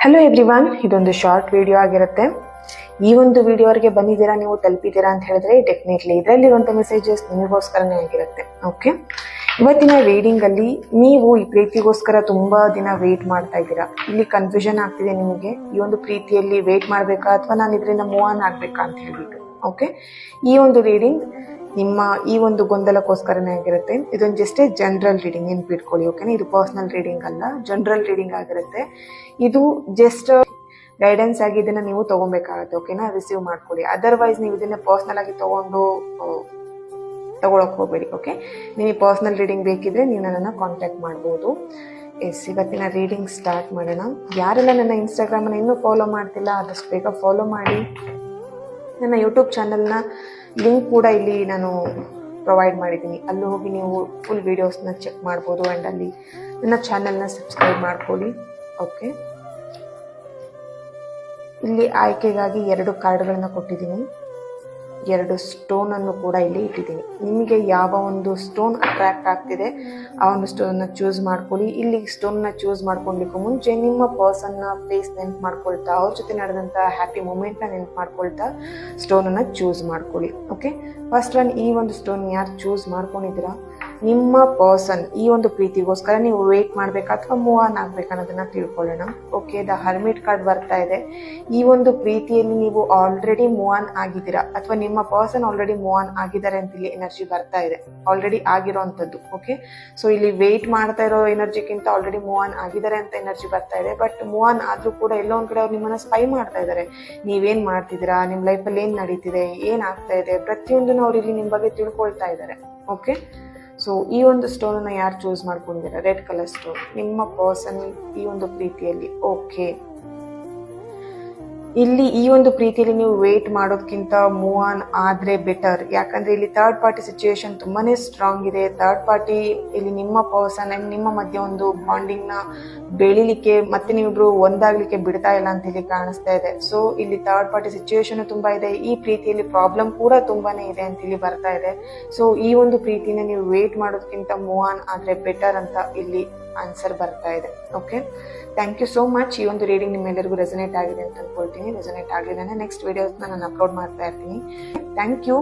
Hello everyone, ಇದೊಂದು short video ಆಗಿರುತ್ತೆ. ಈ ಒಂದು ವಿಡಿಯೋವರೆಗೆ ಬಂದಿದ್ದೀರಾ, ನೀವು ತಲುಪಿದ್ದೀರಾ ಅಂತ ಹೇಳಿದ್ರೆ ಡೆಫಿನೆಟ್ಲಿ ಇದರಲ್ಲಿರುವಂಥ ಮೆಸೇಜಸ್ ನಿಮಗೋಸ್ಕರನೇ ಆಗಿರುತ್ತೆ. ಓಕೆ, ಇವತ್ತಿನ ರೀಡಿಂಗ್ ಅಲ್ಲಿ ನೀವು ಈ ಪ್ರೀತಿಗೋಸ್ಕರ ತುಂಬಾ ದಿನ ವೇಟ್ ಮಾಡ್ತಾ ಇದ್ದೀರಾ. ಇಲ್ಲಿ ಕನ್ಫ್ಯೂಷನ್ ಆಗ್ತಿದೆ ನಿಮಗೆ, ಈ ಒಂದು ಪ್ರೀತಿಯಲ್ಲಿ ವೇಟ್ ಮಾಡಬೇಕಾ ಅಥವಾ ನಾನು ಇದರಿಂದ ಮೂವ್ ಆನ್ ಆಗ್ಬೇಕಾ ಅಂತ ಹೇಳ್ಬಿಟ್ಟು. ಓಕೆ, ಈ ಒಂದು ರೀಡಿಂಗ್ ನಿಮ್ಮ ಈ ಒಂದು ಗೊಂದಲಕ್ಕೋಸ್ಕರನೇ ಆಗಿರುತ್ತೆ. ಇದೊಂದು ಜಸ್ಟ್ ಜನರಲ್ ರೀಡಿಂಗ್, ನೆನ್ಪಿಟ್ಕೊಳ್ಳಿ. ಓಕೆನಾ, ಇದು ಪರ್ಸನಲ್ ರೀಡಿಂಗ್ ಅಲ್ಲ, ಜನರಲ್ ರೀಡಿಂಗ್ ಆಗಿರುತ್ತೆ. ಇದು ಜಸ್ಟ್ ಗೈಡೆನ್ಸ್ ಆಗಿ ಇದನ್ನ ನೀವು ತಗೊಬೇಕಾಗುತ್ತೆ. ಓಕೆನಾ, ರಿಸೀವ್ ಮಾಡ್ಕೊಳ್ಳಿ. ಅದರ್ವೈಸ್ ನೀವು ಇದನ್ನ ಪರ್ಸನಲ್ ಆಗಿ ತಗೊಳಕ್ ಹೋಗ್ಬೇಡಿ. ಓಕೆ, ನಿಮಗೆ ಪರ್ಸನಲ್ ರೀಡಿಂಗ್ ಬೇಕಿದ್ರೆ ನೀವು ನನ್ನನ್ನು ಕಾಂಟ್ಯಾಕ್ಟ್ ಮಾಡ್ಬೋದು. ಇವತ್ತಿನ ರೀಡಿಂಗ್ ಸ್ಟಾರ್ಟ್ ಮಾಡೋಣ. ಯಾರೆಲ್ಲ ನನ್ನ ಇನ್ಸ್ಟಾಗ್ರಾಮನ್ನು ಇನ್ನೂ ಫಾಲೋ ಮಾಡ್ತಿಲ್ಲ, ಆದಷ್ಟು ಬೇಗ ಫಾಲೋ ಮಾಡಿ. ನನ್ನ ಯೂಟ್ಯೂಬ್ ಚಾನಲ್ನ ಲಿಂಕ್ ಕೂಡ ಇಲ್ಲಿ ನಾನು ಪ್ರೊವೈಡ್ ಮಾಡಿದ್ದೀನಿ, ಅಲ್ಲಿ ಹೋಗಿ ನೀವು ಫುಲ್ ವೀಡಿಯೋಸ್ನ ಚೆಕ್ ಮಾಡ್ಬೋದು. ಆ್ಯಂಡ್ ಅಲ್ಲಿ ನನ್ನ ಚಾನಲ್ನ ಸಬ್ಸ್ಕ್ರೈಬ್ ಮಾಡ್ಕೊಳ್ಳಿ. ಓಕೆ, ಇಲ್ಲಿ ಆಯ್ಕೆಗಾಗಿ 2 ಕಾರ್ಡ್ಗಳನ್ನ ಕೊಟ್ಟಿದ್ದೀನಿ, 2 ಸ್ಟೋನನ್ನು ಕೂಡ ಇಲ್ಲಿ ಇಟ್ಟಿದ್ದೀನಿ. ನಿಮಗೆ ಯಾವ ಒಂದು ಸ್ಟೋನ್ ಅಟ್ರಾಕ್ಟ್ ಆಗ್ತಿದೆ ಆ ಒಂದು ಸ್ಟೋನ್ನ ಚೂಸ್ ಮಾಡ್ಕೊಳ್ಳಿ. ಇಲ್ಲಿ ಸ್ಟೋನ್ನ ಚೂಸ್ ಮಾಡ್ಕೊಳ್ಲಿಕ್ಕೂ ಮುಂಚೆ ನಿಮ್ಮ ಪರ್ಸನ್ನ ಫೇಸ್ ನೆನ್ಪು ಮಾಡ್ಕೊಳ್ತಾ, ಅವ್ರ ಜೊತೆ ನಡೆದಂಥ ಹ್ಯಾಪಿ ಮೂಮೆಂಟ್ನ ನೆನ್ಪು ಮಾಡ್ಕೊಳ್ತಾ ಸ್ಟೋನನ್ನು ಚೂಸ್ ಮಾಡ್ಕೊಳ್ಳಿ. ಓಕೆ, ಫಸ್ಟ್ ಒನ್, ಈ ಒಂದು ಸ್ಟೋನ್ ಯಾರು ಚೂಸ್ ಮಾಡ್ಕೊಂಡಿದ್ದೀರಾ, ನಿಮ್ಮ ಪರ್ಸನ್ ಈ ಒಂದು ಪ್ರೀತಿಗೋಸ್ಕರ ನೀವು ವೇಟ್ ಮಾಡಬೇಕಾ ಅಥವಾ ಮೂವ್ ಆನ್ ಆಗ್ಬೇಕಾ ಅನ್ನೋದನ್ನ ತಿಳ್ಕೊಳ್ಳೋಣ. ಓಕೆ, ದ ಹರ್ಮಿಟ್ ಕಾರ್ಡ್ ಬರ್ತಾ ಇದೆ. ಈ ಒಂದು ಪ್ರೀತಿಯಲ್ಲಿ ನೀವು ಆಲ್ರೆಡಿ ಮೂವ್ ಆನ್ ಆಗಿದ್ದೀರಾ ಅಥವಾ ನಿಮ್ಮ ಪರ್ಸನ್ ಆಲ್ರೆಡಿ ಮೂವ್ ಆನ್ ಆಗಿದ್ದಾರೆ ಅಂತ ಇಲ್ಲಿ ಎನರ್ಜಿ ಬರ್ತಾ ಇದೆ, ಆಲ್ರೆಡಿ ಆಗಿರೋಂಥದ್ದು. ಓಕೆ, ಸೊ ಇಲ್ಲಿ ವೇಟ್ ಮಾಡ್ತಾ ಇರೋ ಎನರ್ಜಿಗಿಂತ ಆಲ್ರೆಡಿ ಮೂವ್ ಆನ್ ಆಗಿದ್ದಾರೆ ಅಂತ ಎನರ್ಜಿ ಬರ್ತಾ ಇದೆ. ಬಟ್ ಮೂವ್ ಆನ್ ಆದ್ರೂ ಕೂಡ ಎಲ್ಲೋ ಒಂದ್ ಕಡೆ ಅವ್ರು ನಿಮ್ಮನ್ನ ಸ್ಪೈ ಮಾಡ್ತಾ ಇದ್ದಾರೆ. ನೀವೇನ್ ಮಾಡ್ತಿದ್ದೀರಾ, ನಿಮ್ಮ ಲೈಫಲ್ಲಿ ಏನ್ ನಡೀತಿದೆ, ಏನ್ ಆಗ್ತಾ ಇದೆ, ಪ್ರತಿಯೊಂದನ್ನು ಅವ್ರು ಇಲ್ಲಿ ನಿಮ್ಮ ಬಗ್ಗೆ ತಿಳ್ಕೊಳ್ತಾ ಇದ್ದಾರೆ. ಓಕೆ, ಸೊ ಈ ಒಂದು ಸ್ಟೋನನ್ನು ಯಾರು ಚೂಸ್ ಮಾಡ್ಕೊಂಡಿದ್ದೀರಾ, ರೆಡ್ ಕಲರ್ ಸ್ಟೋನ್, ನಿಮ್ಮ ಪರ್ಸನ್ ಈ ಒಂದು ಪ್ರೀತಿಯಲ್ಲಿ. ಓಕೆ, ಇಲ್ಲಿ ಈ ಒಂದು ಪ್ರೀತಿಯಲ್ಲಿ ನೀವು ವೇಟ್ ಮಾಡೋದಕ್ಕಿಂತ ಮೂವ್ ಆನ್ ಆದ್ರೆ ಬೆಟರ್. ಯಾಕಂದ್ರೆ ಇಲ್ಲಿ ಥರ್ಡ್ ಪಾರ್ಟಿ ಸಿಚುಯೇಷನ್ ತುಂಬಾನೇ ಸ್ಟ್ರಾಂಗ್ ಇದೆ. ಥರ್ಡ್ ಪಾರ್ಟಿ ಇಲ್ಲಿ ನಿಮ್ಮ ಪರ್ಸನ್ ಅಂಡ್ ನಿಮ್ಮ ಮಧ್ಯೆ ಒಂದು ಬಾಂಡಿಂಗ್ ನ ಬೆಳಿಲಿಕ್ಕೆ ಮತ್ತೆ ನೀವಿಬ್ರು ಒಂದಾಗ್ಲಿಕ್ಕೆ ಬಿಡ್ತಾ ಇಲ್ಲ ಅಂತ ಇಲ್ಲಿ ಕಾಣಿಸ್ತಾ ಇದೆ. ಸೊ ಇಲ್ಲಿ ಥರ್ಡ್ ಪಾರ್ಟಿ ಸಿಚುಯೇಷನ್ ತುಂಬಾ ಇದೆ. ಈ ಪ್ರೀತಿಯಲ್ಲಿ ಪ್ರಾಬ್ಲಮ್ ಕೂಡ ತುಂಬಾನೇ ಇದೆ ಅಂತ ಇಲ್ಲಿ ಬರ್ತಾ ಇದೆ. ಸೊ ಈ ಒಂದು ಪ್ರೀತಿನ ನೀವು ವೇಟ್ ಮಾಡೋದಕ್ಕಿಂತ ಮೂವ್ ಆನ್ ಆದ್ರೆ ಬೆಟರ್ ಅಂತ ಇಲ್ಲಿ ಆನ್ಸರ್ ಬರ್ತಾ ಇದೆ. Okay, thank you so much. ಈ ಒಂದು ರೀಡಿಂಗ್ ನಿಮ್ಮೆಲ್ಲರಿಗೂ ರೆಸನೇಟ್ ಆಗಿದೆ ಅಂತ ಅನ್ಕೊಳ್ತೀನಿ. ರೆಸನೇಟ್ ಆಗಲಿಲ್ಲ ನೆಕ್ಸ್ಟ್ ವಿಡಿಯೋಸ್ನ ನಾನು ಅಪ್ಲೋಡ್ ಮಾಡ್ತಾ ಇರ್ತೀನಿ. Thank you.